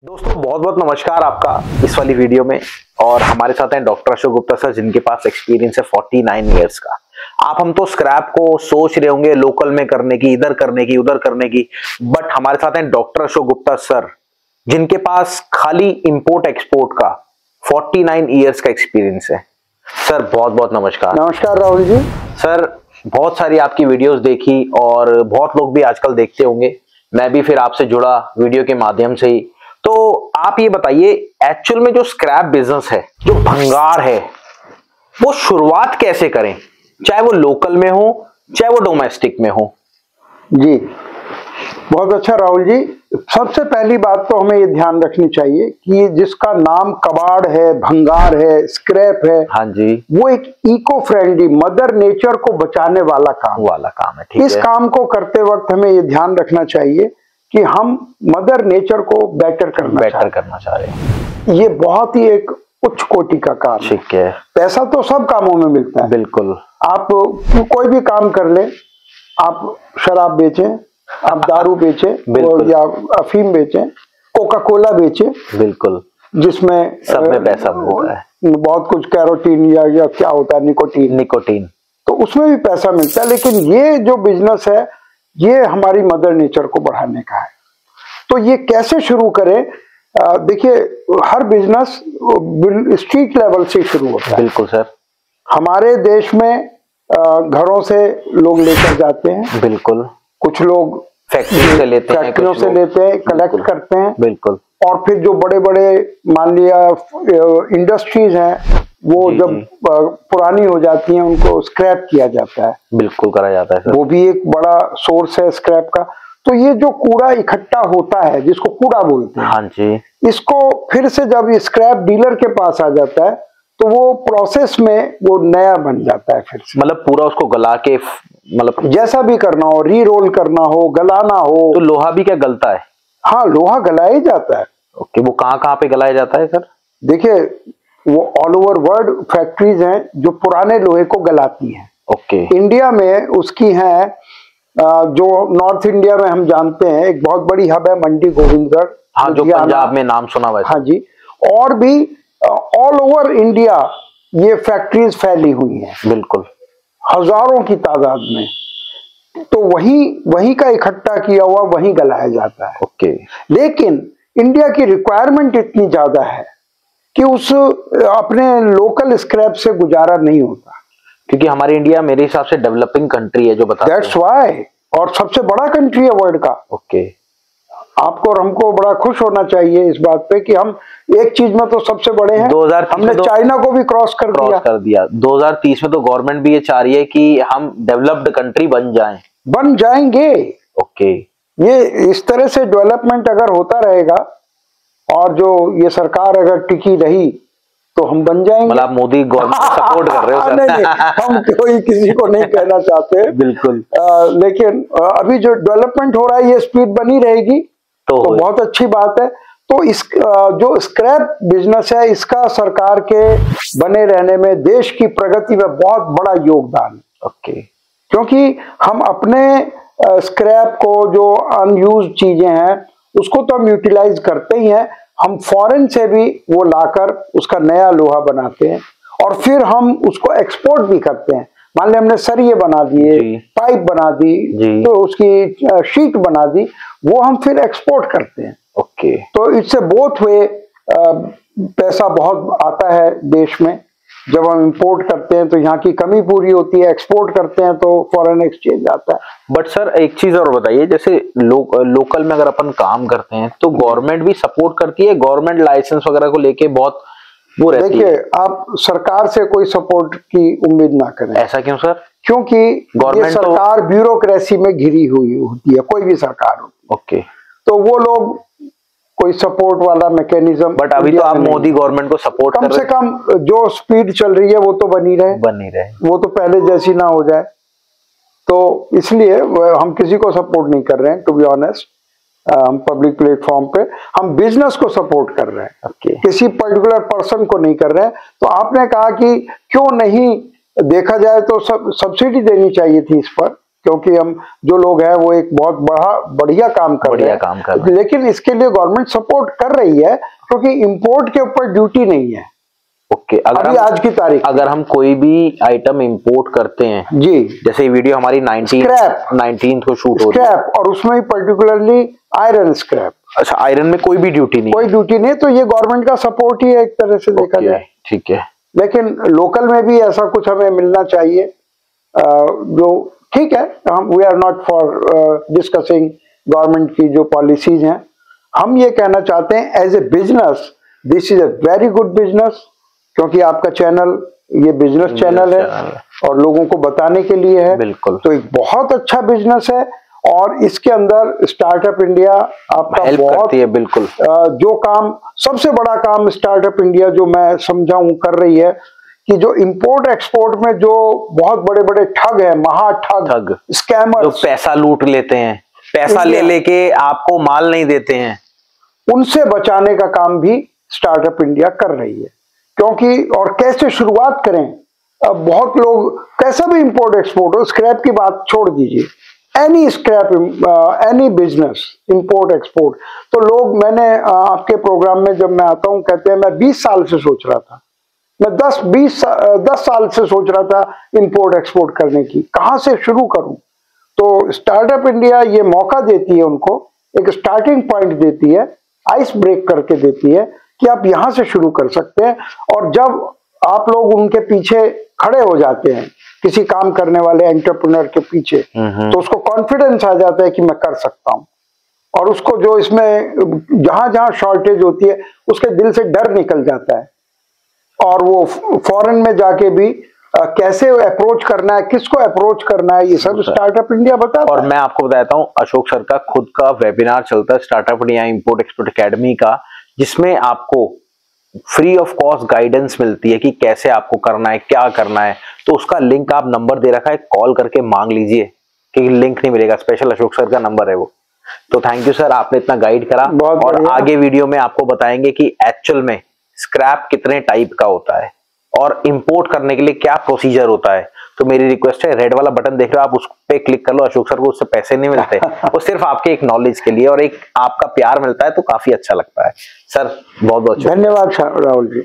दोस्तों बहुत बहुत नमस्कार आपका इस वाली वीडियो में। और हमारे साथ हैं डॉक्टर अशोक गुप्ता सर, जिनके पास एक्सपीरियंस है 49 इयर्स का। हम तो स्क्रैप को सोच रहे होंगे लोकल में करने की, इधर करने की, उधर करने की, बट हमारे साथ हैं डॉक्टर अशोक गुप्ता सर, जिनके पास खाली इंपोर्ट एक्सपोर्ट का 49 इयर्स का एक्सपीरियंस है। सर बहुत बहुत नमस्कार। नमस्कार राहुल जी। सर बहुत सारी आपकी वीडियोस देखी और बहुत लोग भी आजकल देखते होंगे, मैं भी फिर आपसे जुड़ा वीडियो के माध्यम से ही। तो आप ये बताइए, एक्चुअल में जो स्क्रैप बिजनेस है, जो भंगार है, वो शुरुआत कैसे करें, चाहे वो लोकल में हो चाहे वो डोमेस्टिक में हो? जी बहुत अच्छा राहुल जी। सबसे पहली बात तो हमें ये ध्यान रखनी चाहिए कि जिसका नाम कबाड़ है, भंगार है, स्क्रैप है, हाँ जी, वो एक इको फ्रेंडली, मदर नेचर को बचाने वाला काम है। ठीक इस है। काम को करते वक्त हमें ये ध्यान रखना चाहिए कि हम मदर नेचर को बेटर करना चाह रहे हैं। ये बहुत ही एक उच्च कोटि का काम है। ठीक है। पैसा तो सब कामों में मिलता है। बिल्कुल। आप कोई भी काम कर ले, आप शराब बेचें, आप दारू बेचें या अफीम बेचें, कोका कोला बेचें, बिल्कुल, जिसमें सब में पैसा मिलता है। बहुत कुछ कैरोटीन या क्या होता है, निकोटीन, तो उसमें भी पैसा मिलता है। लेकिन ये जो बिजनेस है, ये हमारी मदर नेचर को बढ़ाने का है। तो ये कैसे शुरू करें? देखिए, हर बिजनेस स्ट्रीट लेवल से शुरू होता है। बिल्कुल सर। हमारे देश में घरों से लोग लेकर जाते हैं। बिल्कुल। कुछ लोग फैक्ट्रियों से लेते हैं, कलेक्ट करते हैं। बिल्कुल। और फिर जो बड़े बड़े मान लिया इंडस्ट्रीज हैं, वो जब पुरानी हो जाती हैं, उनको स्क्रैप किया जाता है। बिल्कुल, करा जाता है सर। वो भी एक बड़ा सोर्स है स्क्रैप का। तो ये जो कूड़ा इकट्ठा होता है, जिसको कूड़ा बोलते हैं, हाँ जी, इसको फिर से जब स्क्रैप डीलर के पास आ जाता है, तो वो प्रोसेस में वो नया बन जाता है। फिर से मतलब पूरा उसको गला के, मतलब जैसा भी करना हो, री रोल करना हो, गलाना हो। तो लोहा भी क्या गलता है? हाँ, लोहा गलाया ही जाता है। ओके, वो कहाँ पे गलाया जाता है सर? देखिए, वो ऑल ओवर वर्ल्ड फैक्ट्रीज हैं जो पुराने लोहे को गलाती हैं। ओके। इंडिया में उसकी हैं, जो नॉर्थ इंडिया में हम जानते हैं, एक बहुत बड़ी हब है मंडी गोविंदगढ़। हाँ, जो पंजाब में नाम सुना हुआ है। हाँ जी। और भी ऑल ओवर इंडिया ये फैक्ट्रीज फैली हुई हैं। बिल्कुल, हजारों की तादाद में। तो वही का इकट्ठा किया हुआ वही गलाया जाता है। ओके। लेकिन इंडिया की रिक्वायरमेंट इतनी ज्यादा है कि उस अपने लोकल स्क्रैप से गुजारा नहीं होता, क्योंकि हमारी इंडिया मेरे हिसाब से डेवलपिंग कंट्री है, जो बताते हैं। दैट्स व्हाई, और सबसे बड़ा कंट्री है वर्ल्ड का। ओके। आपको और हमको बड़ा खुश होना चाहिए इस बात पे कि हम एक चीज में तो सबसे बड़े हैं। 2030 हमने चाइना को भी क्रॉस कर दिया। 2030 में तो गवर्नमेंट भी ये चाह रही है कि हम डेवलप्ड कंट्री बन जाएंगे। ओके। ये इस तरह से डेवलपमेंट अगर होता रहेगा और जो ये सरकार अगर टिकी रही, तो हम बन जाएंगे। मतलब आप मोदी गवर्नमेंट सपोर्ट कर रहे हो सर? नहीं, हम कोई किसी को नहीं कहना चाहते। बिल्कुल। लेकिन अभी जो डेवलपमेंट हो रहा है, ये स्पीड बनी रहेगी तो बहुत अच्छी बात है। तो इस जो स्क्रैप बिजनेस है, इसका सरकार के बने रहने में, देश की प्रगति में बहुत बड़ा योगदान है। ओके। क्योंकि हम अपने स्क्रैप को, जो अनयूज्ड चीजें हैं, उसको तो हम यूटिलाइज करते ही हैं। हम फॉरेन से भी वो लाकर उसका नया लोहा बनाते हैं और फिर हम उसको एक्सपोर्ट भी करते हैं। मान लिया हमने सरिये बना दिए, पाइप बना दी, तो उसकी शीट बना दी, वो हम फिर एक्सपोर्ट करते हैं। ओके। तो इससे बोथ वे पैसा बहुत आता है देश में। जब हम इंपोर्ट करते हैं तो यहाँ की कमी पूरी होती है, एक्सपोर्ट करते हैं तो फॉरेन एक्सचेंज आता है। बट सर एक चीज और बताइए, जैसे लोकल में अगर अपन काम करते हैं तो गवर्नमेंट भी सपोर्ट करती है, गवर्नमेंट लाइसेंस वगैरह को लेके बहुत वो रहती है। देखिए, आप सरकार से कोई सपोर्ट की उम्मीद ना करें। ऐसा क्यों सर? क्योंकि गवर्नमेंट सरकार ब्यूरोक्रेसी में घिरी हुई होती है, कोई भी सरकार होती है। ओके। तो वो लोग कोई सपोर्ट वाला मैकेनिज्म, बट अभी तो आप मोदी गवर्नमेंट को सपोर्ट कम से कम जो स्पीड चल रही है वो तो बनी रहे, वो तो पहले जैसी ना हो जाए। तो इसलिए हम किसी को सपोर्ट नहीं कर रहे हैं, टू बी ऑनेस्ट। हम पब्लिक प्लेटफॉर्म पे हम बिजनेस को सपोर्ट कर रहे हैं, किसी पर्टिकुलर पर्सन को नहीं कर रहे हैं। तो आपने कहा कि क्यों नहीं देखा जाए तो सब्सिडी देनी चाहिए थी इस पर। क्योंकि हम जो लोग हैं वो एक बहुत बढ़िया काम कर रहे हैं, लेकिन इसके लिए गवर्नमेंट सपोर्ट कर रही है क्योंकि इंपोर्ट के ऊपर ड्यूटी नहीं है। ओके, अगर आज की तारीख अगर हम कोई भी आइटम इंपोर्ट करते हैं जी, जैसे वीडियो हमारी 19 को शूट हो रही है और उसमें पर्टिकुलरली आयरन स्क्रैप। अच्छा, आयरन में कोई भी ड्यूटी नहीं? कोई ड्यूटी नहीं, तो ये गवर्नमेंट का सपोर्ट ही है एक तरह से देखा जाए। ठीक है, लेकिन लोकल में भी ऐसा कुछ हमें मिलना चाहिए जो ठीक है। हम we are not for discussing government की जो पॉलिसीज हैं। हम ये कहना चाहते हैं as a business this is a very good business, क्योंकि आपका चैनल ये बिजनेस चैनल है और लोगों को बताने के लिए है। बिल्कुल, तो एक बहुत अच्छा बिजनेस है और इसके अंदर स्टार्टअप इंडिया आपका हेल्प करती है। बिल्कुल, जो काम सबसे बड़ा काम स्टार्टअप इंडिया जो मैं समझाऊं कर रही है कि जो इंपोर्ट एक्सपोर्ट में जो बहुत बड़े बड़े ठग है, महाठग स्कैमर जो पैसा लूट लेते हैं, पैसा ले लेके आपको माल नहीं देते हैं, उनसे बचाने का काम भी स्टार्टअप इंडिया कर रही है। क्योंकि और कैसे शुरुआत करें, अब बहुत लोग कैसा भी इंपोर्ट एक्सपोर्ट हो, स्क्रैप की बात छोड़ दीजिए, any scrap any business import export, तो लोग मैंने आपके प्रोग्राम में जब मैं आता हूं कहते हैं मैं 20 साल से सोच रहा था, मैं 10 साल से सोच रहा था इंपोर्ट एक्सपोर्ट करने की, कहां से शुरू करूं। तो स्टार्टअप इंडिया ये मौका देती है, उनको एक स्टार्टिंग पॉइंट देती है, आइस ब्रेक करके देती है कि आप यहां से शुरू कर सकते हैं। और जब आप लोग उनके पीछे खड़े हो जाते हैं, किसी काम करने वाले एंटरप्रेन्योर के पीछे, तो उसको कॉन्फिडेंस आ जाता है कि मैं कर सकता हूं, और उसको जो इसमें जहां जहां शॉर्टेज होती है उसके दिल से डर निकल जाता है, और वो फॉरेन में जाके भी कैसे अप्रोच करना है, किसको अप्रोच करना है, ये सब स्टार्टअप इंडिया बताता है। और मैं आपको बताता हूं, अशोक सर का खुद का वेबिनार चलता है startup India import export academy का, जिसमें आपको फ्री ऑफ कॉस्ट गाइडेंस मिलती है कि कैसे आपको करना है, क्या करना है। तो उसका लिंक आप नंबर दे रखा है, कॉल करके मांग लीजिए, कि लिंक नहीं मिलेगा, स्पेशल अशोक सर का नंबर है वो। तो थैंक यू सर, आपने इतना गाइड करा, और आगे वीडियो में आपको बताएंगे कि एक्चुअल में स्क्रैप कितने टाइप का होता है और इंपोर्ट करने के लिए क्या प्रोसीजर होता है। तो मेरी रिक्वेस्ट है, रेड वाला बटन देख रहे हो आप, उस पे क्लिक कर लो। अशोक सर को उससे पैसे नहीं मिलते, वो सिर्फ आपके एक नॉलेज के लिए और एक आपका प्यार मिलता है, तो काफी अच्छा लगता है। सर बहुत बहुत धन्यवाद राहुल जी।